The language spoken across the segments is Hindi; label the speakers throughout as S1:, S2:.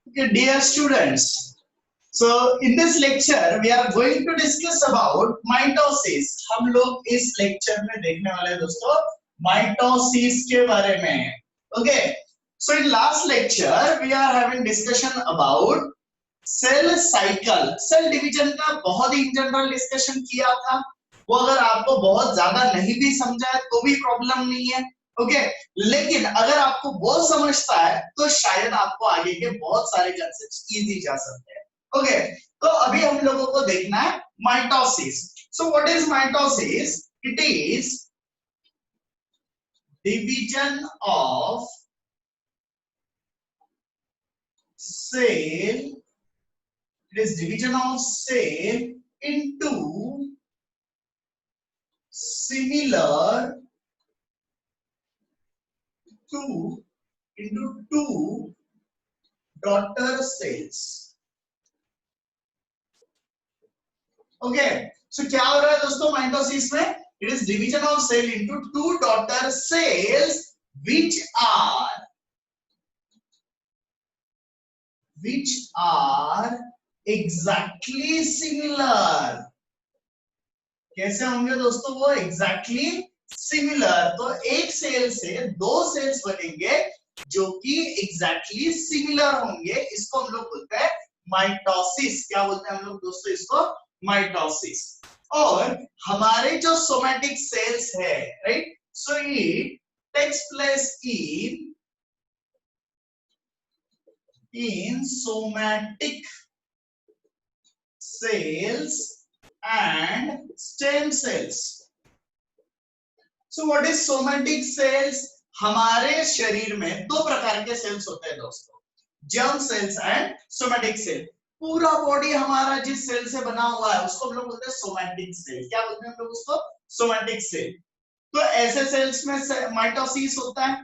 S1: Okay, dear students, so in this lecture we are going to discuss about mitosis. हम लोग इस lecture में देखने वाले हैं दोस्तों mitosis के बारे में. Okay, so in last lecture we are having discussion about cell cycle. Cell division का बहुत ही general discussion किया था. वो अगर आपको बहुत ज्यादा नहीं भी समझा है तो भी प्रॉब्लम नहीं है. ओके लेकिन अगर आपको वो समझता है तो शायद आपको आगे के बहुत सारे कंसेप्ट इजी जा सकते हैं. ओके तो अभी हम लोगों को देखना है mitosis. So what is mitosis? It is division of cell. It is division of cell into similar into two daughter cells. Okay, so क्या हो रहा है दोस्तों माइटोसिस में? It is division of cell into two daughter cells which are exactly similar. कैसे होंगे दोस्तों वो exactly सिमिलर? तो एक सेल से दो सेल्स बनेंगे जो कि एग्जैक्टली सिमिलर होंगे. इसको हम लोग बोलते हैं माइटोसिस. क्या बोलते हैं हम लोग दोस्तों इसको? माइटोसिस. और हमारे जो सोमैटिक सेल्स है, right, so it takes place in somatic cells and stem cells. So what is somatic cells? हमारे शरीर में दो प्रकार के सेल्स होते हैं दोस्तों, germ cells and somatic cell. पूरा बॉडी हमारा जिस सेल से बना हुआ है उसको हम लोग बोलते हैं सोमैटिक सेल. क्या बोलते हैं हम लोग उसको? Somatic cell. तो ऐसे सेल्स में माइटोसिस होता है.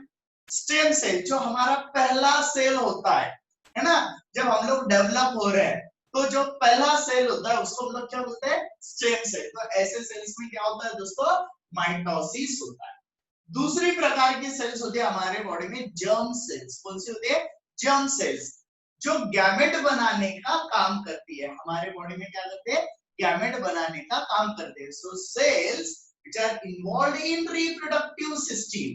S1: स्टेम सेल जो हमारा पहला सेल होता है ना, जब हम लोग डेवलप हो रहे हैं तो जो पहला सेल होता है उसको हम लोग क्या बोलते हैं? Stem cell. तो ऐसे सेल्स में क्या होता है दोस्तों? माइटोसिस होता है. दूसरी प्रकार की सेल्स होती है हमारे बॉडी में जर्म सेल्स. कौन सी होती है? जर्म सेल्स, जो गैमेट बनाने का काम करती है. हमारे बॉडी में क्या करते हैं? गैमेट बनाने का काम करते हैं. So cells which are involved in reproductive system.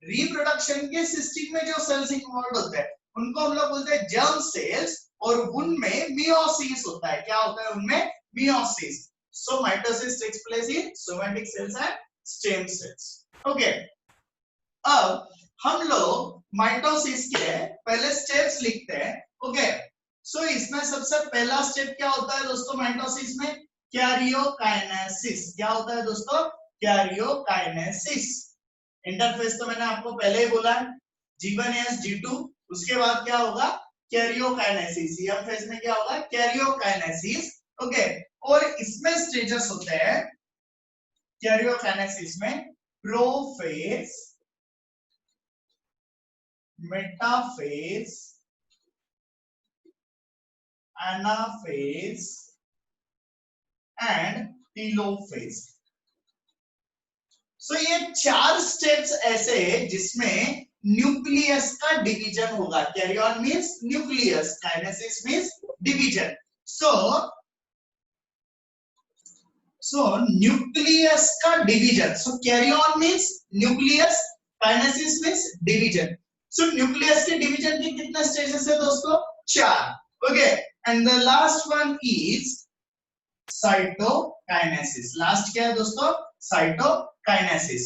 S1: Reproduction के सिस्टम में जो सेल्स इन्वॉल्व होते हैं उनको हम लोग बोलते हैं जर्म सेल्स. और उनमें मियोसिस होता है. क्या होता है उनमें? Meiosis. So mitosis takes place in somatic cells and stem cells. Okay, अब हम लोग माइटोसिस के पहले स्टेप्स लिखते हैं. ओके, सो इसमें सबसे पहला स्टेप क्या होता है दोस्तों माइटोसिस में? कैरियोकाइनेसिस. क्या होता है दोस्तों? कैरियोकाइनेसिस. इंटरफेस तो मैंने आपको पहले ही बोला है, G1S G2. उसके बाद क्या होगा? कैरियोकाइनेसिस. यह फेज में क्या होगा? कैरियोकाइनेसिस. ओके, और इसमें स्टेजेस होते हैं कैरियोकाइनेसिस में. Prophase, metaphase, anaphase and telophase. So ये चार स्टेप्स ऐसे हैं जिसमें न्यूक्लियस का डिवीजन होगा. Karyon means nucleus, kinesis means division. So nucleus का division. So carrion means nucleus, kinesis means division. So nucleus के division के कितने stages है दोस्तों? 4. Okay, and the last one is cytokinesis. Last क्या है दोस्तों? cytokinesis.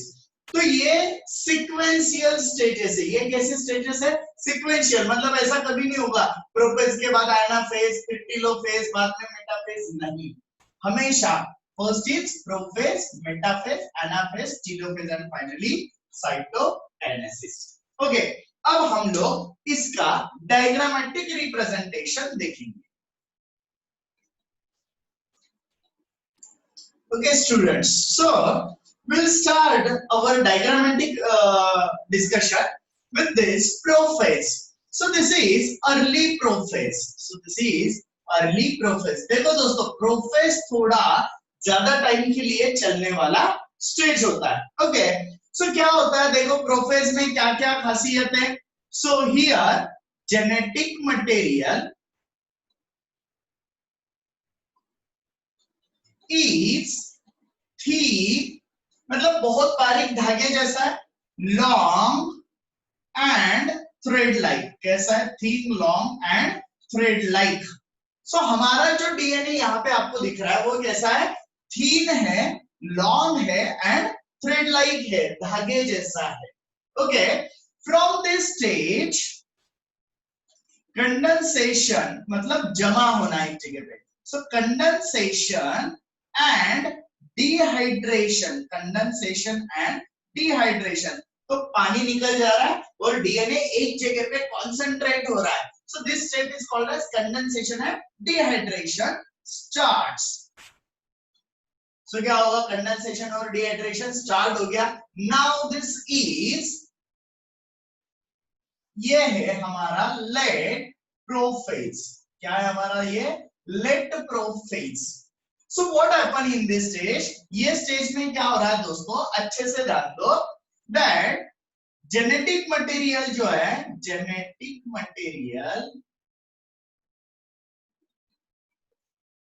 S1: तो ये sequential stages है. ये कैसे stages है? Sequential मतलब ऐसा कभी नहीं होगा प्रोफेज के बाद एनाफेज, फिर टेलोफेज, बाद में मेटाफेज. नहीं, हमेशा first is prophase, metaphase, anaphase, telophase and finally cytokinesis. Okay, अब हम लोग इसका डायग्रामेटिक रिप्रेजेंटेशन देखेंगे. Okay students, so we'll start our diagrammatic discussion with this prophase. So this is early prophase. देखो दोस्तों, prophase थोड़ा ज्यादा टाइम के लिए चलने वाला स्टेज होता है. ओके, सो क्या होता है देखो प्रोफेज में क्या क्या खासियत है. So here genetic material is thick, मतलब बहुत बारीक धागे जैसा है, लॉन्ग एंड थ्रेड लाइक। कैसा है? Thick, long and thread like. So हमारा जो डीएनए यहाँ पे आपको दिख रहा है वो कैसा है? थीन है, लॉन्ग है एंड थ्रेड लाइक है, धागे जैसा है। Okay, from this stage condensation मतलब जमा होना एक जगह पे। So condensation and dehydration, condensation and dehydration, तो पानी निकल जा रहा है और डीएनए एक जगह पे कॉन्सेंट्रेट हो रहा है। So this state is called as condensation and dehydration starts. So क्या होगा? कंडेंसेशन और डिहाइड्रेशन स्टार्ट हो गया। Now this is, ये है हमारा लेट प्रोफेज। क्या है हमारा ये? Late prophase. So what happen in this stage? ये स्टेज में क्या हो रहा है दोस्तों? अच्छे से ध्यान दो। That जेनेटिक मटेरियल जो है, genetic material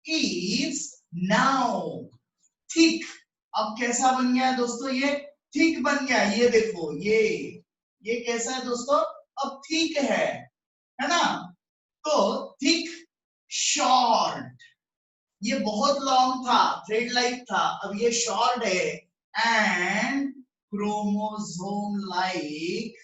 S1: is now thick। अब कैसा बन गया है दोस्तों? ये थिक बन गया। ये देखो, ये कैसा है दोस्तों? अब थिक है ना? तो थिक, शॉर्ट, ये बहुत लॉन्ग था, थ्रेड लाइक था, अब ये शॉर्ट है, एंड क्रोमोसोम लाइक।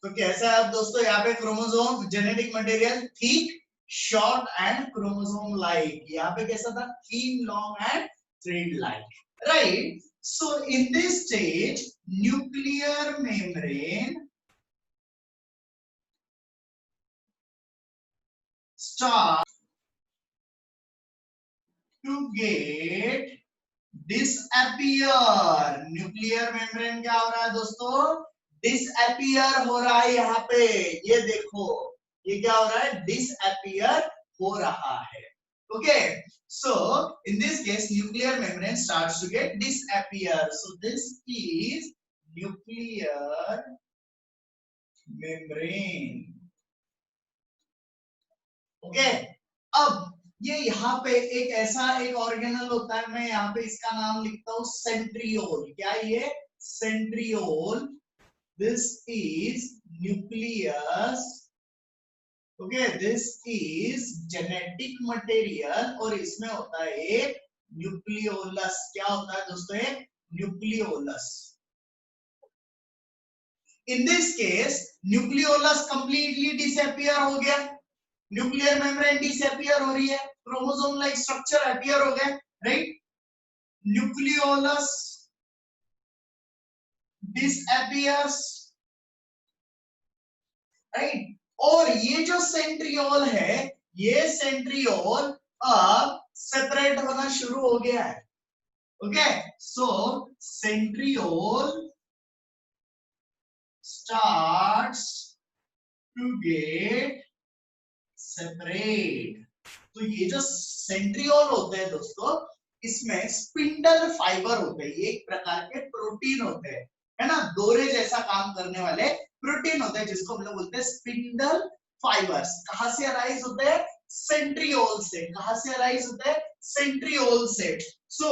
S1: तो कैसा है अब दोस्तों? यहाँ पे chromosome, genetic material thick, short and chromosome like. यहाँ पे कैसा था? Thin, long and thread like, right? So in this stage nuclear membrane start to get disappear। Nuclear membrane क्या हो रहा है दोस्तों? डिसअपियर हो रहा है यहाँ पे। ये देखो, ये क्या हो रहा है? डिसअपियर हो रहा है। Okay, so in this case nuclear membrane starts to get disappear. So this is nuclear membrane. Okay, अब ये यहाँ पे एक ऐसा एक ऑर्गेनल होता है, मैं यहाँ पे इसका नाम लिखता हूं सेंट्रियोल। क्या ये? Centriole. This is nucleus. Okay, this is genetic material और इसमें होता है एक न्यूक्लियोलस। क्या होता है दोस्तों? एक nucleolus. In this case nucleolus completely disappear हो गया, न्यूक्लियर मेम्ब्रेन डिसअपियर हो रही है, क्रोमोसोम लाइक स्ट्रक्चर अपीयर हो गए, राइट? Nucleolus disappears, right? और ये जो सेंट्रियोल है, ये सेंट्रियोल अब सेपरेट होना शुरू हो गया है। Okay, so centriole starts to get separate. तो ये जो सेंट्रियोल होते हैं दोस्तों, इसमें स्पिंडल फाइबर होते हैं, ये एक प्रकार के प्रोटीन होते हैं, है ना? दोरे जैसा काम करने वाले प्रोटीन होते हैं, जिसको हम लोग बोलते हैं स्पिंडल फाइबर्स। कहां से अराइज होते हैं? सेंट्रियोल से। कहां से अराइज होते हैं? सेंट्रियोल से। So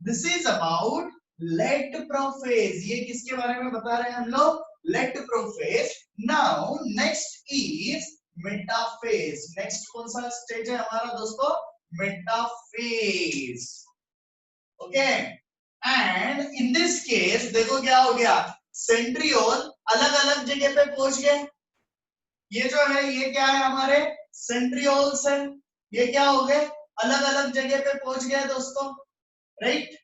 S1: this is about late prophase. ये किसके बारे में बता रहे हैं हम लोग? Late prophase. Now next is metaphase. Next कौन सा स्टेज है हमारा दोस्तों? Metaphase. Okay, and in this case देखो क्या हो गया? सेंट्रियोल अलग अलग जगह पे पहुंच गए। ये जो है ये क्या है? हमारे सेंट्रियोल्स है। ये क्या हो गए? अलग अलग जगह पे पहुंच गए दोस्तों, राइट?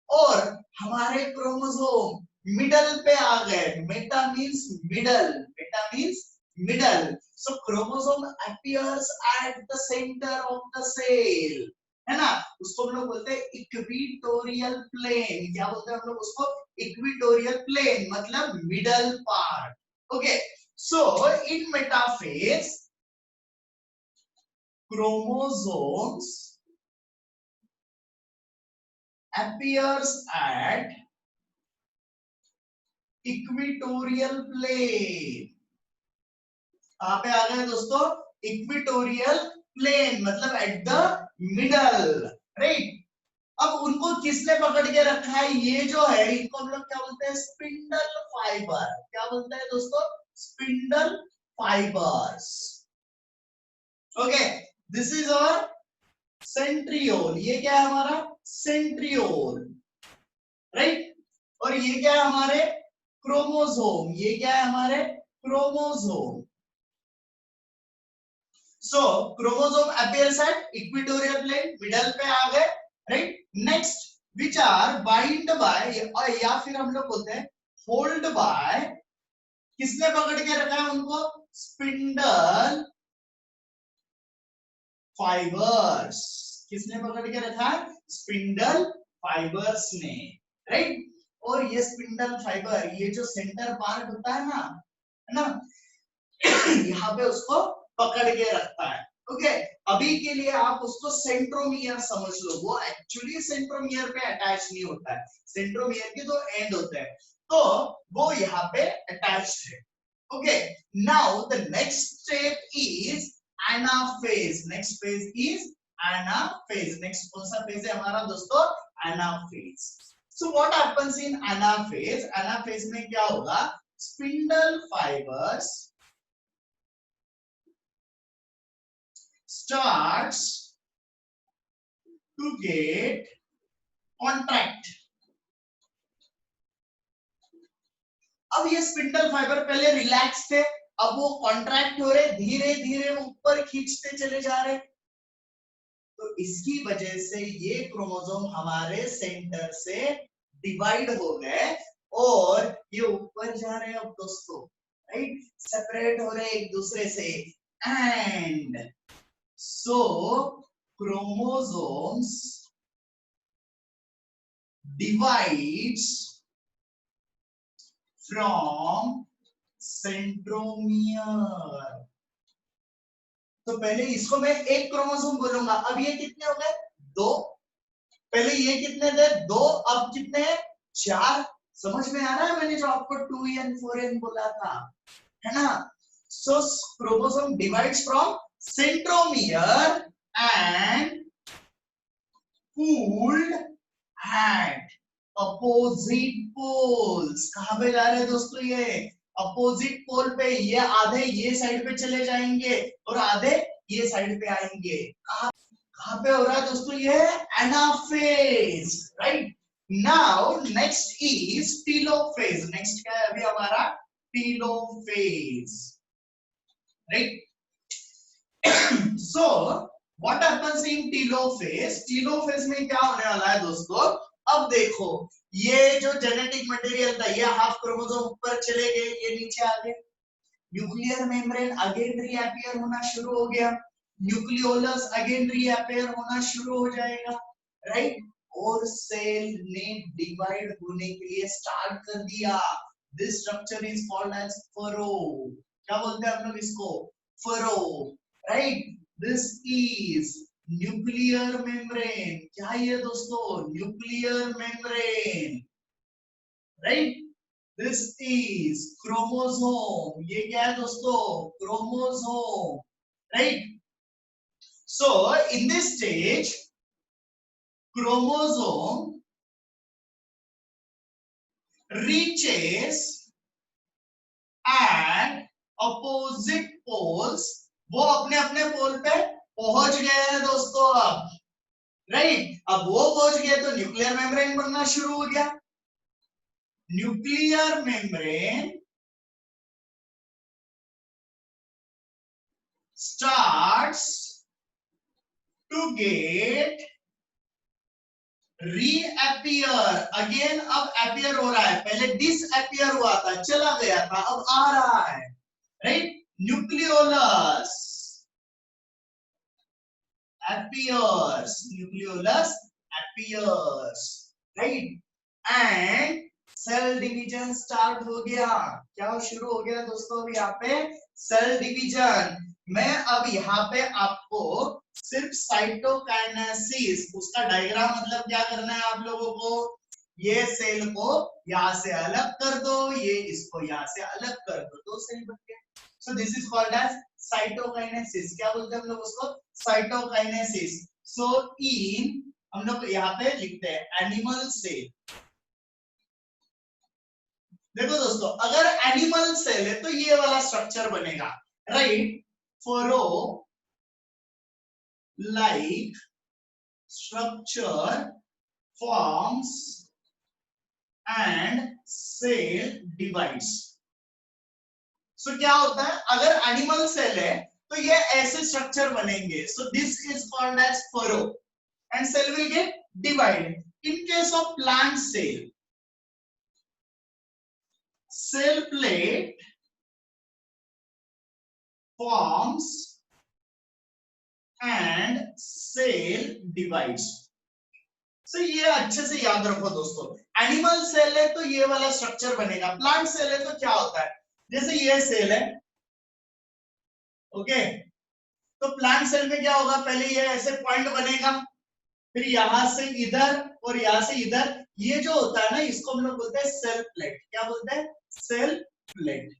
S1: और हमारे क्रोमोसोम मिडल पे आ गए। Meta means middle, meta means middle. So chromosome appears at the centre of the cell, है ना? उसको हम लोग बोलते हैं इक्विटोरियल प्लेन। क्या बोलते हैं हम लोग उसको? इक्विटोरियल प्लेन, मतलब middle part. Okay, so in metaphase chromosomes appears at equatorial plane. कहां पे आ गए दोस्तों? इक्विटोरियल प्लेन, मतलब एट द मिडल, राइट। अब उनको किसने पकड़ के रखा है? ये जो है इनको हम लोग क्या बोलते हैं? Spindle fibre. क्या बोलते हैं दोस्तों? Spindle fibres. Okay, this is our centriole. ये क्या है? हमारा सेंट्रियोल, राइट। और ये क्या है? हमारे क्रोमोसोम। ये क्या है? हमारे chromosome. So chromosome appears at equatorial plane, middle पे आ गए, right. Next, which are bind by, या फिर हम लोग बोलते हैं होल्ड बाय, किसने पकड़ के रखा है उनको? Spindle fibres. किसने पकड़ के रखा है? स्पिंडल फाइबर्स ने, राइट। और ये स्पिंडल फाइबर, ये जो सेंटर पार्ट होता है ना, यहाँ पे उसको पकड़ के रखता है। ओके, अभी के लिए आप उसको सेंट्रोमियर समझ लो। वो एक्चुअली सेंट्रोमियर पे अटैच नहीं होता है, सेंट्रोमियर के दो एंड होते हैं, तो वो यहाँ पे अटैच्ड है। Okay, now the next step is anaphase. Next phase is anaphase. Next कौन सा फेज है हमारा दोस्तों? Anaphase. So what happens in anaphase? Anaphase में क्या होगा? Spindle fibres starts to get contract. अब ये स्पिंडल फाइबर पहले रिलैक्स थे, अब वो कॉन्ट्रैक्ट हो रहे, धीरे धीरे ऊपर खींचते चले जा रहे। तो इसकी वजह से ये क्रोमोसोम हमारे सेंटर से डिवाइड हो गए और ये ऊपर जा रहे हैं अब दोस्तों, राइट। सेपरेट हो रहे एक दूसरे से। And so chromosomes divides from centromere। तो पहले इसको मैं एक क्रोमोसोम बोलूंगा। अब ये कितने हो गए? दो। पहले ये कितने थे? दो। अब कितने हैं? चार। समझ में आ रहा है? मैंने जो आपको 2n 4n बोला था, है ना। So chromosome divides from centromere and pulled at opposite poles। कहां पे जा रहे हैं दोस्तों? ये अपोजिट पोल पे। ये आधे ये साइड पे चले जाएंगे और आधे ये साइड पे आएंगे। कहां पे हो रहा है दोस्तों? ये anaphase, right. Now next is telophase. Next क्या है अभी हमारा? Telophase, right. So what happens in telophase? Telophase में क्या होने वाला है दोस्तों? अब देखो, ये जो जेनेटिक मटेरियल था, ये हाफ क्रोमोसोम ऊपर चले गए, ये नीचे आ गए। न्यूक्लियर मेम्ब्रेन अगेन रीअपियर होना शुरू हो गया। न्यूक्लियोलस अगेन रीअपियर होना शुरू हो जाएगा, राइट। और सेल ने डिवाइड होने के लिए स्टार्ट कर दिया। This structure is called as furrow. क्या बोलते हैं हम लोग इसको? Furrow, right. This is nuclear membrane. क्या ये दोस्तों? Nuclear membrane, right. This is chromosome. ये क्या है दोस्तों? Chromosome, right. So in this stage chromosome reaches at opposite poles। वो अपने अपने पोल पे पहुंच गए हैं दोस्तों अब, राइट। अब वो पहुंच गए तो न्यूक्लियर मेम्ब्रेन बनना शुरू हो गया। Nuclear membrane starts to get reappear again। अब appear हो रहा है, पहले disappear हुआ था, चला गया था, अब आ रहा है, right. Nucleolus appears, nucleolus appears, right। and cell division start हो गया। क्या शुरू हो गया दोस्तों? अब यहाँ पे सेल डिवीजन। मैं अब यहाँ पे आपको सिर्फ साइटोकाइनेसिस, उसका डायग्राम मतलब क्या करना है आप लोगों को? ये सेल को यहाँ से अलग कर दो, ये इसको यहाँ से अलग कर दो, तो सेल बन गया। So this is called as cytokinesis. क्या बोलते हैं हम लोग उसको? साइटोकाइनेसिस। सो इन हम लोग यहाँ पे लिखते हैं एनिमल सेल। देखो दोस्तों, अगर एनिमल सेल है तो ये वाला स्ट्रक्चर बनेगा, right? Furrow like structure forms and cell divides. So क्या होता है, अगर एनिमल सेल है तो ये ऐसे स्ट्रक्चर बनेंगे। So this is called as furrow and cell will get divided. In case of plant cell, cell plate forms and cell divides। so ये अच्छे से याद रखो दोस्तों, एनिमल सेल है तो ये वाला स्ट्रक्चर बनेगा, प्लांट सेल है तो क्या होता है, जैसे ये सेल है, ओके, तो प्लांट सेल में क्या होगा, पहले ये ऐसे पॉइंट बनेगा, फिर यहां से इधर और यहां से इधर, ये जो होता है ना, इसको हम लोग बोलते हैं सेल प्लेट। क्या बोलते हैं? Cell plate.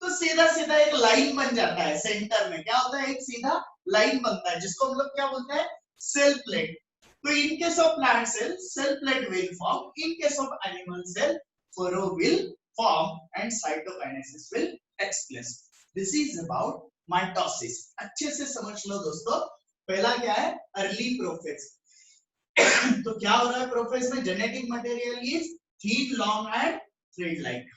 S1: तो सीधा सीधा एक लाइन बन जाता है सेंटर में। क्या होता है? एक सीधा लाइन बनता है, जिसको हम लोग क्या बोलते हैं? Cell plate. तो in case of plant cell, cell plate will form, in case of animal cell, furrow will form and cytokinesis will take place. This is about mitosis. अच्छे से समझ लो दोस्तों। पहला क्या है? Early prophase. तो क्या हो रहा है प्रोफेज में? Genetic material is thin, long and thread like.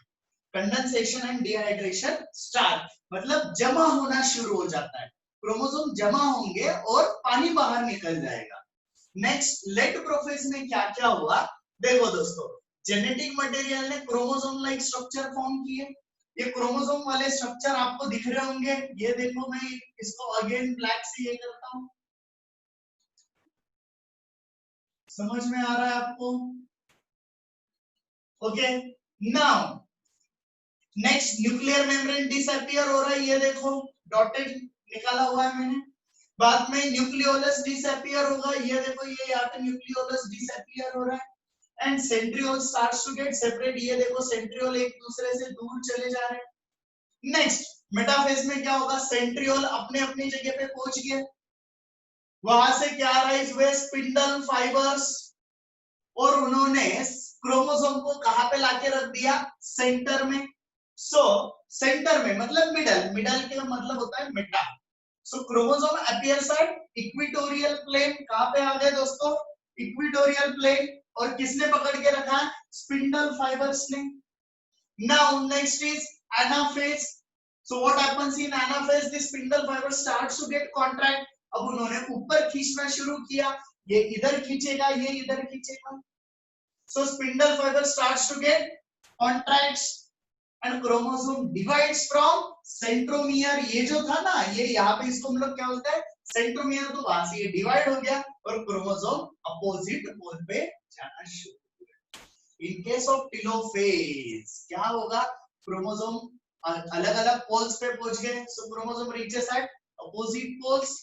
S1: Condensation and dehydration start, मतलब जमा होना शुरू हो जाता है, क्रोमोसोम जमा होंगे और पानी बाहर निकल जाएगा। नेक्स्ट, लेट प्रोफेज में क्या क्या हुआ? देखो दोस्तों, जेनेटिक मटेरियल ने क्रोमोसोम लाइक स्ट्रक्चर फॉर्म किए। ये क्रोमोसोम वाले स्ट्रक्चर आपको दिख रहे होंगे। ये देखो, मैं इसको अगेन ब्लैक से ये करता हूं, समझ में आ रहा है आपको? Okay, now next, nuclear membrane disappear हो रहा है, ये देखो डॉटेड निकाला हुआ है मैंने। बाद में न्यूक्लियोलस डिसअपियर होगा, ये देखो, ये यहाँ पे न्यूक्लियोलस डिसअपियर हो रहा है। And centriole starts to get separate, ये देखो सेंट्रियोल एक दूसरे से दूर चले जा रहे हैं। नेक्स्ट, मेटाफेज में क्या होगा? सेंट्रियोल अपने अपनी जगह पे पहुंच गए, वहां से क्या राइज हुए? स्पिंडल फाइबर्स, और उन्होंने क्रोमोसोम को कहां पे लाके रख दिया? सेंटर में। सो सेंटर में मतलब मिडल, मिडल के मतलब होता है meta. So chromosome appears at equatorial plane. कहां पे आ गए दोस्तों? Equatorial plane. और किसने पकड़ के रखा है? स्पिंडल फाइबर्स ने। Now next is anaphase. So what happens in anaphase? The spindle fibre starts to get contract. अब उन्होंने ऊपर खींचना शुरू किया, ये इधर खींचेगा, ये इधर खींचेगा। So spindle fibre starts to get contracts and chromosome divides from centromere। ये जो था ना, ये यहाँ पे इसको हम लोग क्या बोलते हैं? सेंट्रोमियर। तो वहां से ये डिवाइड हो गया और क्रोमोसोम अपोजिट पोल पे जाना शुरू हो गया। इन केस ऑफ टेलोफेज क्या होगा? क्रोमोसोम अलग अलग पोल्स पे पहुंच गए। So chromosome reaches at opposite poles,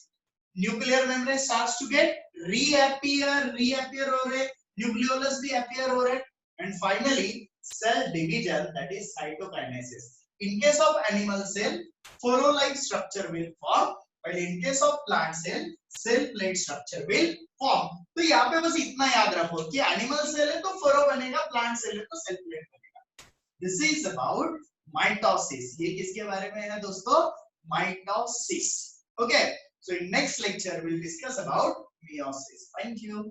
S1: nuclear membrane starts to get reappear हो रहे, न्यूक्लियोलस भी अपीयर हो रहे, and finally cell division, that is cytokinesis. In case of animal cell, furrow-like structure will form, while in case of plant cell, cell plate structure will form। तो यहाँ पे बस इतना याद रखो कि एनिमल सेल है तो फरो बनेगा, प्लांट सेल है तो सेल प्लेट बनेगा। This is about mitosis. ये किसके बारे में है दोस्तों? Mitosis. Okay, so in next lecture we'll discuss about meiosis। Thank you.